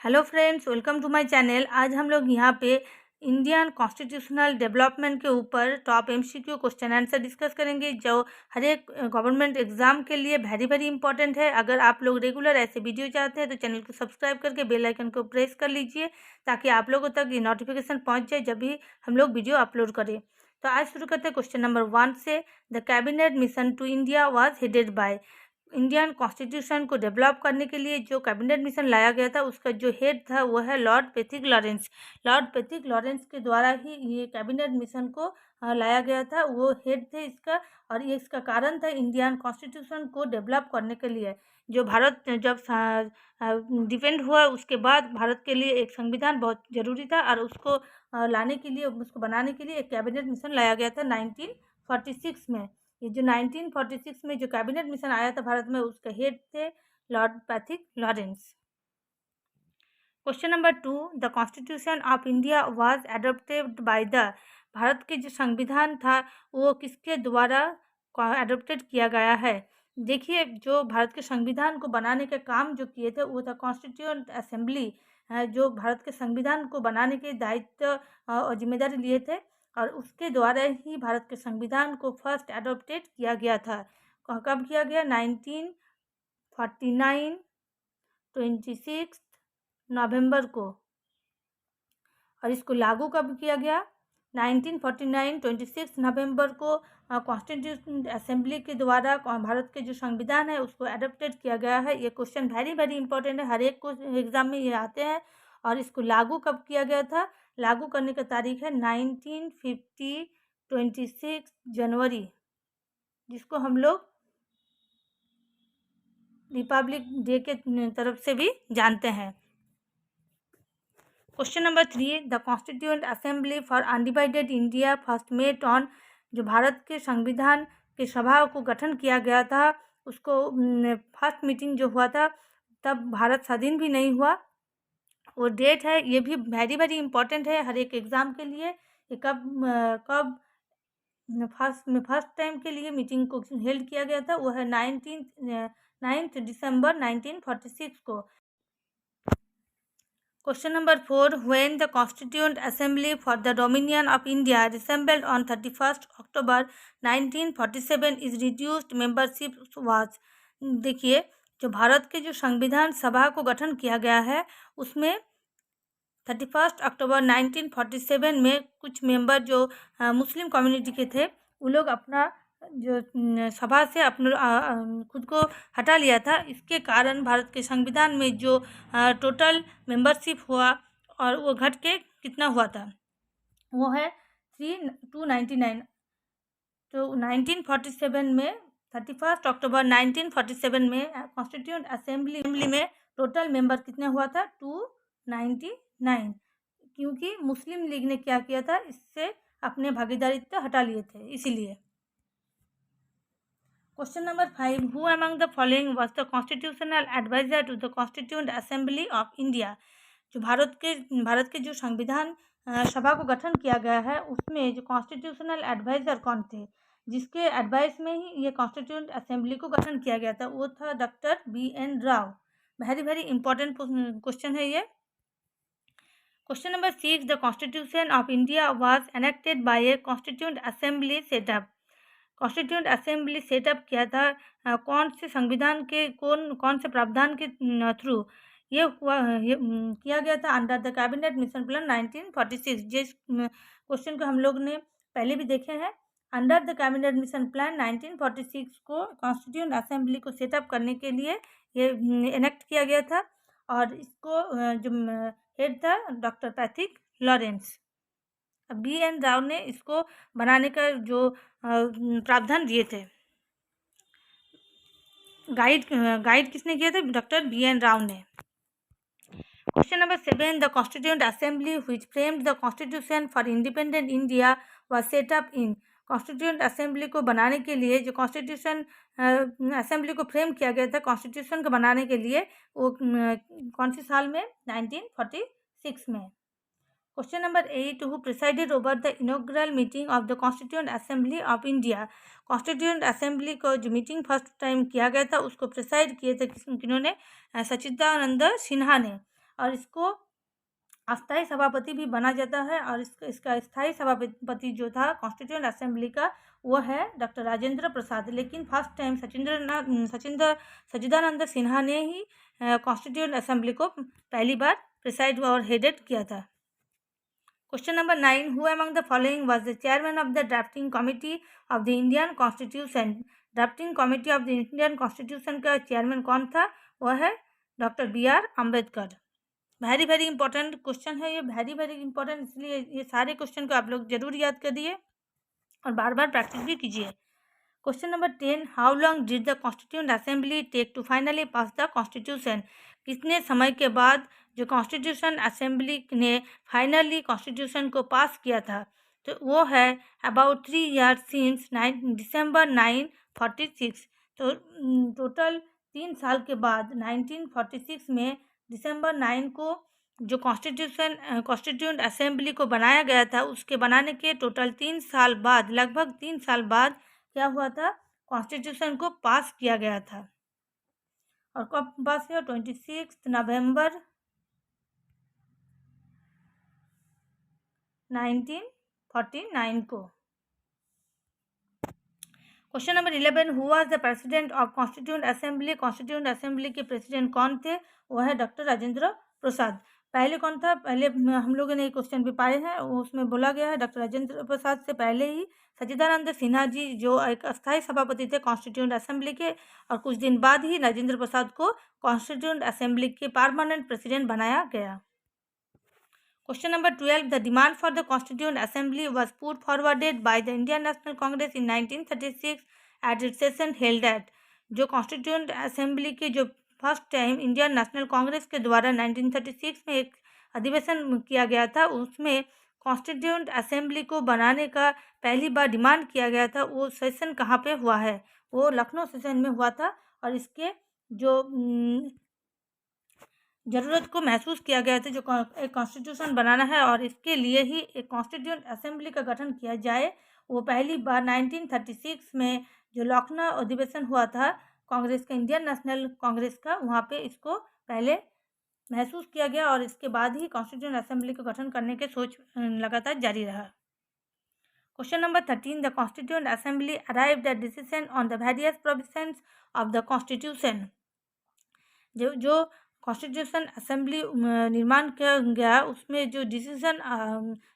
Hello friends, welcome to my channel. आज हम लोग यहाँ पे इंडियन कॉन्स्टिट्यूशनल डेवलपमेंट के ऊपर top MCQ question answer discuss करेंगे, जो हर एक गवर्नमेंट एग्जाम के लिए वेरी इंपॉर्टेंट है। अगर आप लोग रेगुलर ऐसे वीडियो चाहते हैं तो चैनल को सब्सक्राइब करके बेल आइकन को प्रेस कर लीजिए, ताकि आप लोगों तक ये नोटिफिकेशन पहुँच जाए जब भी हम लोग वीडियो अपलोड करें। तो आज शुरू करते हैं क्वेश्चन नंबर 1 से। The cabinet mission to India was headed by. Indian constitution को डेवलप करने के लिए जो कैबिनेट मिशन लाया गया था, उसका जो हेड था वो है Lord Pethick Lawrence. Lord Pethick Lawrence के द्वारा ही ये कैबिनेट मिशन को लाया गया था, वो हेड थे इसका। और ये इसका कारण था इंडियन कॉन्स्टिट्यूशन को डेवलप करने के लिए। जो भारत जब डिपेंड हुआ, उसके बाद भारत के लिए एक संविधान बहुत ज़रूरी था, और उसको लाने के लिए, उसको बनाने के लिए एक कैबिनेट मिशन लाया गया था 1946 में। ये जो 1946 में जो कैबिनेट मिशन आया था भारत में, उसके हेड थे Lord Pethick Lawrence. Question number 2, the constitution of India was adopted by the. Bharat के जो संविधान था वो किसके द्वारा एडॉप्टेड किया गया है? देखिए, जो भारत के संविधान को बनाने के काम जो किए थे वो था कॉन्स्टिट्यूएंट असेंबली, जो भारत के संविधान को बनाने के दायित्व और जिम्मेदारी लिए थे, और उसके द्वारा ही भारत के संविधान को फर्स्ट एडॉप्टेड किया गया था। कब किया गया? 1949 26 नवंबर को। और इसको लागू कब किया गया? 1949 26 नवंबर को कॉन्स्टिट्यूशन असेंबली के द्वारा भारत के जो संविधान है उसको एडॉप्टेड किया गया है। ये क्वेश्चन वेरी इंपॉर्टेंट है, हर एक को एग्जाम में ये आते हैं। और इसको लागू कब किया गया था? लागू करने का तारीख है 1950 26 जनवरी, जिसको हम लोग रिपब्लिक डे के तरफ से भी जानते हैं। Question number 3, the constituent assembly for undivided India first met on. जो भारत के संविधान के सभा को गठन किया गया था, उसको फर्स्ट मीटिंग जो हुआ था तब भारत स्वाधीन भी नहीं हुआ। वो डेट है, ये भी वेरी इंपॉर्टेंट है हर एक एग्ज़ाम के लिए। ये कब फर्स्ट टाइम के लिए मीटिंग को हेल्ड किया गया था, वो है 9 दिसंबर 1946 को। Question number 4, when the constituent assembly for the dominion of India reassembled on 31 October 1947 is reduced membership was. देखिए, जो भारत के जो संविधान सभा को गठन किया गया है, उसमें 31 अक्टूबर 1947 में कुछ मेंबर जो मुस्लिम कम्युनिटी के थे, वो लोग अपना जो सभा से अपने खुद को हटा लिया था। इसके कारण भारत के संविधान में जो टोटल मेंबरशिप हुआ, और वो घट के कितना हुआ था, वो है 3299। तो 1947 में 31 अक्टूबर 1947 में कॉन्स्टिट्यूएंट असेंबली में टोटल मेंबर कितने हुआ था? 299, क्योंकि मुस्लिम लीग ने क्या किया था, इससे अपने भागीदारित्व हटा लिए थे, इसीलिए। Question number 5, who among the following was the constitutional adviser to the constituent assembly of India. जो भारत के जो संविधान सभा को गठन किया गया है, उसमें जो कॉन्स्टिट्यूशनल एडवाइजर कौन थे, जिसके एडवाइस में ही ये कॉन्स्टिट्यूएंट असेंबली को गठन किया गया था, वो था doctor BN Rao. Very important question है ये। Question number 6, the constitution of India was enacted by a constituent assembly set up. Constituent assembly set up किया था कौन से संविधान के कौन से प्रावधान के थ्रू? ये किया गया था under the cabinet mission plan 1946। जिस क्वेश्चन को हम लोग ने पहले भी देखे हैं, under the cabinet mission plan 1946 को कॉन्स्टिट्यूएंट असेंबली को सेटअप करने के लिए ये एनेक्ट किया गया था, और इसको जो हेड था doctor Pethick Lawrence. BN Rao ने इसको बनाने का जो प्रावधान दिए थे। गाइड किसने किया था? डॉक्टर BN राव ने। Question number 7, the constituent assembly which framed the constitution for independent India was set up in. Constituent assembly को बनाने के लिए, जो कॉन्स्टिट्यूशन असेंबली को फ्रेम किया गया था कॉन्स्टिट्यूशन को बनाने के लिए, वो कौन से साल में? 1946 में। Question number 8, who presided over the inaugural meeting of the constituent assembly of India. Constituent assembly को जो मीटिंग फर्स्ट टाइम किया गया था, उसको प्रिसाइड किए थे किन्होंने? सच्चिदानंद सिन्हा ने। और इसको अस्थायी सभापति भी बना जाता है। और इसका स्थायी सभापति जो था कॉन्स्टिट्यूएंट असेंबली का वो है डॉक्टर राजेंद्र प्रसाद। लेकिन फर्स्ट टाइम सच्चिदानंद सिन्हा ने ही कॉन्स्टिट्यूएंट असेंबली को पहली बार प्रिसाइड और हेडेड किया था। Question number 9, who among the following was the chairman of the drafting committee of the Indian constitution. Drafting committee of the Indian constitution का चेयरमैन कौन था? वह है doctor BR Ambedkar. Very important question है ये, वेरी इंपॉर्टेंट, इसलिए ये सारे क्वेश्चन को आप लोग जरूर याद कर दिए और बार बार प्रैक्टिस भी कीजिए। Question number 10, how long did the constituent assembly take to finally pass the constitution. कितने समय के बाद जो कॉन्स्टिट्यूशन असेंबली ने फाइनली कॉन्स्टिट्यूशन को पास किया था? तो वो है अबाउट 3 years सिंस December 1946। तो टोटल 3 साल के बाद 1946 में December 9 को जो कॉन्स्टिट्यूएंट असेंबली को बनाया गया था, उसके बनाने के टोटल 3 साल बाद, लगभग 3 साल बाद क्या हुआ था? कॉन्स्टिट्यूशन को पास किया गया था। और कब पास हुआ? 26 नवंबर 1949 को। Question number 11, who was the president of constituent assembly. Constituent assembly के प्रेसिडेंट कौन थे? वो है डॉक्टर राजेंद्र प्रसाद। पहले कौन था? पहले हम लोगों ने क्वेश्चन भी पाए हैं, उसमें बोला गया है डॉक्टर राजेंद्र प्रसाद से पहले ही सच्चिदानंद सिन्हा जी जो एक अस्थायी सभापति थे कॉन्स्टिट्यूएंट असेंबली के, और कुछ दिन बाद ही राजेंद्र प्रसाद को कॉन्स्टिट्यूएंट असेंबली के परमानेंट प्रेसिडेंट बनाया गया। Question number 12, the demand for the Constituent Assembly was put forwarded by the Indian National Congress in 1936 at its session held at। जो Constituent Assembly के जो first time Indian national Congress के द्वारा 1936 में एक अधिवेशन किया गया था, उसमें कॉन्स्टिट्यूएंट असेंबली को बनाने का पहली बार डिमांड किया गया था। वो सेशन कहाँ पे हुआ है? वो लखनऊ सेशन में हुआ था। और इसके जो ज़रूरत को महसूस किया गया था, जो एक कॉन्स्टिट्यूशन बनाना है और इसके लिए ही एक कॉन्स्टिट्यूएंट असेंबली का गठन किया जाए, वो पहली बार 1936 में जो लखनऊ अधिवेशन हुआ था कांग्रेस का, इंडियन नेशनल कांग्रेस का, वहाँ पे इसको पहले महसूस किया गया और इसके बाद ही कॉन्स्टिट्यूएंट असेंबली का गठन करने के सोच लगातार जारी रहा। Question number 13, the constituent assembly arrived at decision on the various provisions of the constitution. जो कॉन्स्टिट्यूशन असेंबली निर्माण किया गया, उसमें जो डिसीजन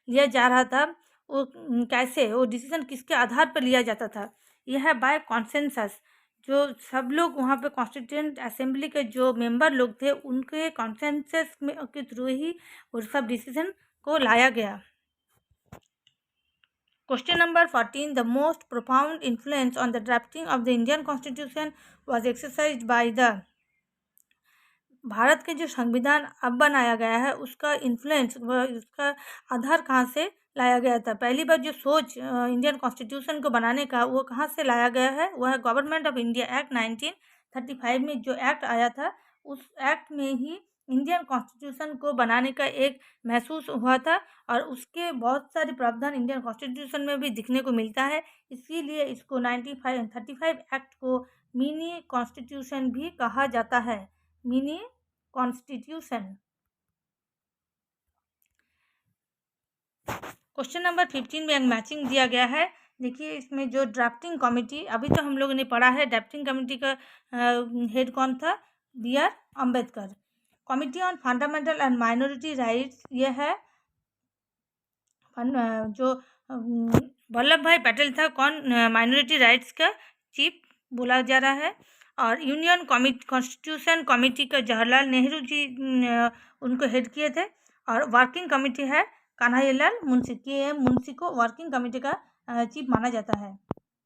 लिया जा रहा था वो कैसे, वो डिसीजन किसके आधार पर लिया जाता था? यह है बाय कॉन्सेंसस। जो सब लोग वहाँ पे कॉन्स्टिट्यूएंट असेंबली के जो मेंबर लोग थे, उनके कॉन्सेंसस के थ्रू ही वो सब डिसीजन को लाया गया। Question number 14, the most profound influence on the drafting of the Indian constitution was exercised by the. Bharat के जो संविधान अब बनाया गया है, उसका इन्फ्लुएंस, उसका आधार कहाँ से लाया गया था? पहली बार जो सोच इंडियन कॉन्स्टिट्यूशन को बनाने का, वो कहाँ से लाया गया है? वह है गवर्नमेंट ऑफ इंडिया एक्ट 1935 में जो एक्ट आया था, उस एक्ट में ही इंडियन कॉन्स्टिट्यूशन को बनाने का एक महसूस हुआ था और उसके बहुत सारे प्रावधान इंडियन कॉन्स्टिट्यूशन में भी दिखने को मिलता है। इसीलिए इसको 1935 एक्ट को मिनी कॉन्स्टिट्यूशन भी कहा जाता है, मिनी कॉन्स्टिट्यूशन। क्वेश्चन नंबर 15 में मैचिंग दिया गया है। देखिए इसमें जो ड्राफ्टिंग कमेटी, अभी तो हम लोगों ने पढ़ा है ड्राफ्टिंग कमेटी का हेड कौन था? BR Ambedkar. Committee on fundamental and minority rights, ये है जो वल्लभ भाई पटेल था, कौन माइनॉरिटी राइट्स का चीफ बोला जा रहा है। और यूनियन कॉन्स्टिट्यूशन कमेटी का जवाहरलाल नेहरू जी उनको हेड किए थे। और वर्किंग कमेटी है कन्हैयालाल मुंशी, KM मुंशी को वर्किंग कमेटी का चीफ माना जाता है।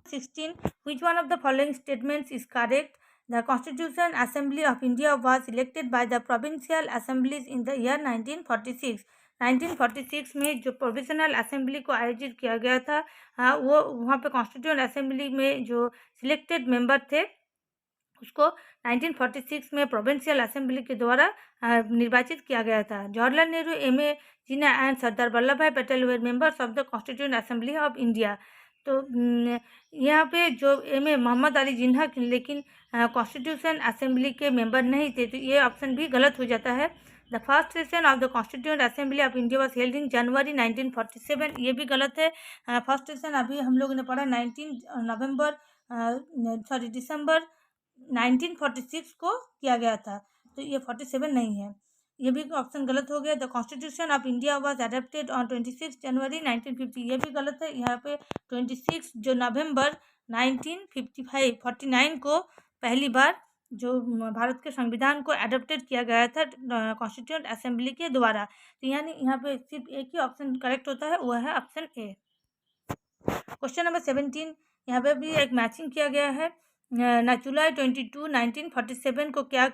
16, which one of the following statements is correct? The Constitution Assembly of India was elected by the provincial assemblies in the year 1946। 1946 में जो प्रोविजनल असेंबली को आयोजित किया गया था, वो वहाँ पे कॉन्स्टिट्यूएंट असेंबली में जो सिलेक्टेड मेंबर थे, उसको 1946 में प्रोविंशियल असेंबली के द्वारा निर्वाचित किया गया था। जवाहरलाल नेहरू, MA जिन्ना एंड सरदार वल्लभ भाई पटेल वे members of the constituent assembly of India. तो यहाँ पे जो MA मोहम्मद अली जिन्ना लेकिन कॉन्स्टिट्यूशन असेंबली के मेंबर नहीं थे, तो ये ऑप्शन भी गलत हो जाता है। The first session of the constituent assembly of India was held in January 1947, ये भी गलत है। फर्स्ट सेशन अभी हम लोगों ने पढ़ा दिसंबर 1946 को किया गया था, तो ये 47 नहीं है, ये भी ऑप्शन गलत हो गया। The constitution of India was adopted on 26 जनवरी 1950, ये भी गलत है। यहाँ पे 26 जो नवंबर 1949 को पहली बार जो भारत के संविधान को एडॉप्टेड किया गया था कॉन्स्टिट्यूएंट असेंबली के द्वारा। तो यानी यहाँ पे सिर्फ एक ही ऑप्शन करेक्ट होता है, वह है ऑप्शन ए। क्वेश्चन नंबर 17, यहाँ पे भी एक मैचिंग किया गया है। जुलाई 22, 1947 को क्या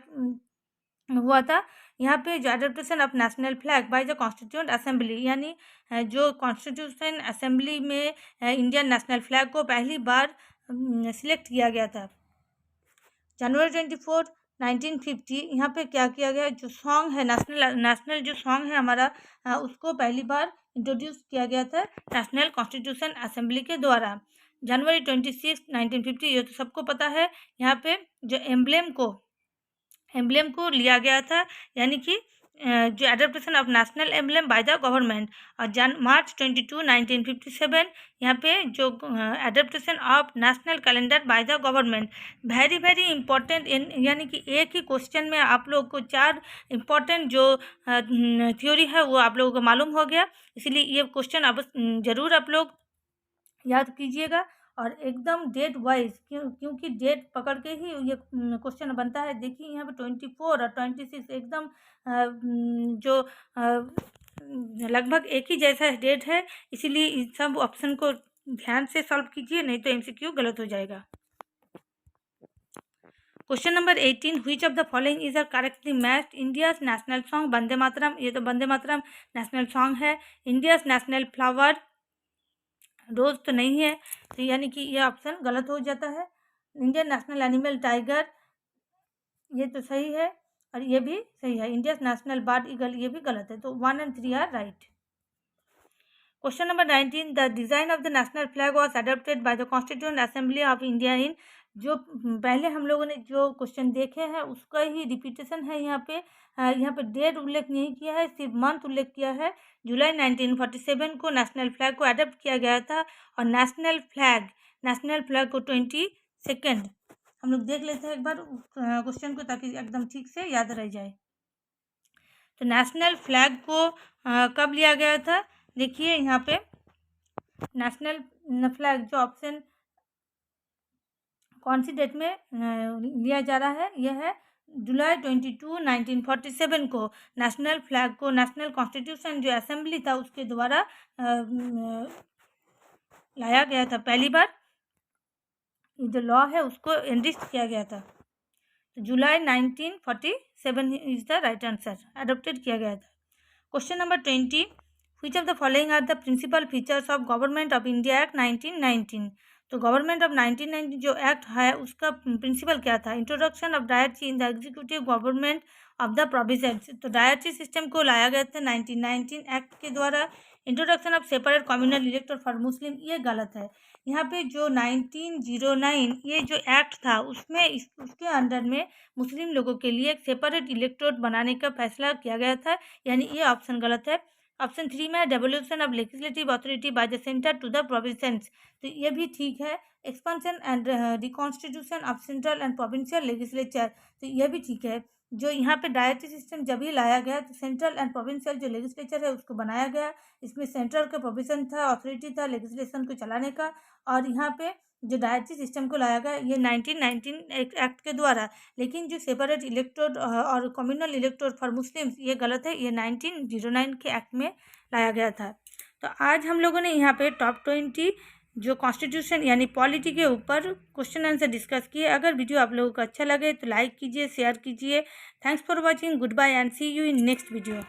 हुआ था? यहाँ पे जो adaptation of national flag bye the constituent assembly, यानी जो कॉन्स्टिट्यूशन असेंबली में इंडियन नेशनल फ्लैग को पहली बार सिलेक्ट किया गया था। जनवरी 24, 1950 यहाँ पे क्या किया गया? जो सॉन्ग है नेशनल जो सॉन्ग है हमारा, उसको पहली बार इंट्रोड्यूस किया गया था नेशनल कॉन्स्टिट्यूशन असेंबली के द्वारा। जनवरी 26, 1950, ये तो सबको पता है। यहाँ पे जो एम्ब्लेम को लिया गया था, यानी कि जो adaptation of national emblem by the government. और मार्च 22, 1957 यहाँ पे जो adaptation of national calendar by the government. Very very important, यानी कि एक ही क्वेश्चन में आप लोग को 4 इम्पॉर्टेंट जो थ्योरी है वो आप लोगों को मालूम हो गया, इसलिए ये क्वेश्चन अब ज़रूर आप लोग याद कीजिएगा। और एकदम डेट वाइज, क्योंकि डेट पकड़ के ही ये क्वेश्चन बनता है। देखिए यहाँ पे 24 और 26 एकदम जो लगभग एक ही जैसा डेट है, इसीलिए इस सब ऑप्शन को ध्यान से सॉल्व कीजिए, नहीं तो MCQ गलत हो जाएगा। Question number 18, which of the following is correctly matched? India's national song Vande Mataram, ये तो वंदे मातरम नेशनल सॉन्ग है। इंडियाज नेशनल फ्लावर रोज तो नहीं है, तो यानी कि ये ऑप्शन गलत हो जाता है। इंडियन नेशनल एनिमल टाइगर, ये तो सही है और ये भी सही है। इंडियन नेशनल बर्ड ईगल, ये भी गलत है, तो 1 और 3 are right. Question number 19, the design of the national flag was adopted by the constituent assembly of India in. जो पहले हम लोगों ने जो क्वेश्चन देखे हैं उसका ही रिपीटेशन है यहाँ पे डेट उल्लेख नहीं किया है, सिर्फ मंथ उल्लेख किया है। जुलाई 1947 को नेशनल फ्लैग को अडॉप्ट किया गया था, और नेशनल फ्लैग को 22 हम लोग देख लेते हैं एक बार क्वेश्चन को, ताकि एकदम ठीक से याद रह जाए। तो नेशनल फ्लैग को कब लिया गया था? देखिए यहाँ पे नेशनल फ्लैग जो ऑप्शन कौन सी डेट में लिया जा रहा है, यह है जुलाई 22, 1947 को नेशनल फ्लैग को नेशनल कॉन्स्टिट्यूशन जो असेंबली था उसके द्वारा लाया गया था। पहली बार जो लॉ है उसको एंडिस्ट किया गया था, तो July 1947 is the right answer, adopted किया गया था। Question number 20, which of the following are the principal features of government of India act 1919? तो गवर्नमेंट ऑफ 1919 जो एक्ट है उसका प्रिंसिपल क्या था? Introduction of directory in the executive government of the provinces, तो डायरेक्टरी सिस्टम को लाया गया था 1919 एक्ट के द्वारा। Introduction of separate communal elector for Muslim, ये गलत है। यहाँ पे जो 1909 ये जो एक्ट था उसमें उसके अंडर में मुस्लिम लोगों के लिए एक सेपरेट इलेक्टोरेट बनाने का फैसला किया गया था, यानी ये ऑप्शन गलत है। ऑप्शन 3 में devolution of legislative authority by the centre to the provinces, तो ये भी ठीक है। Expansion and reconstitution of central and provincial legislature, तो ये भी ठीक है। जो यहाँ पे डायरेक्टरी सिस्टम जब ही लाया गया तो सेंट्रल एंड प्रोविंशियल जो लेजिस्लेचर है उसको बनाया गया, इसमें सेंट्रल का प्रोविजन था, अथॉरिटी था लेजिस्लेशन को चलाने का, और यहाँ पे जो डायरेक्टरी सिस्टम को लाया गया ये 1919 एक्ट के द्वारा। लेकिन जो सेपरेट इलेक्टोरेट और कम्युनल इलेक्टोरेट फॉर मुस्लिम्स, ये गलत है, ये 1909 के एक्ट में लाया गया था। तो आज हम लोगों ने यहाँ पे टॉप 20 जो कॉन्स्टिट्यूशन यानी पॉलिटी के ऊपर क्वेश्चन आंसर डिस्कस किए। अगर वीडियो आप लोगों को अच्छा लगे तो लाइक कीजिए, शेयर कीजिए। Thanks for watching, goodbye and see you in next video.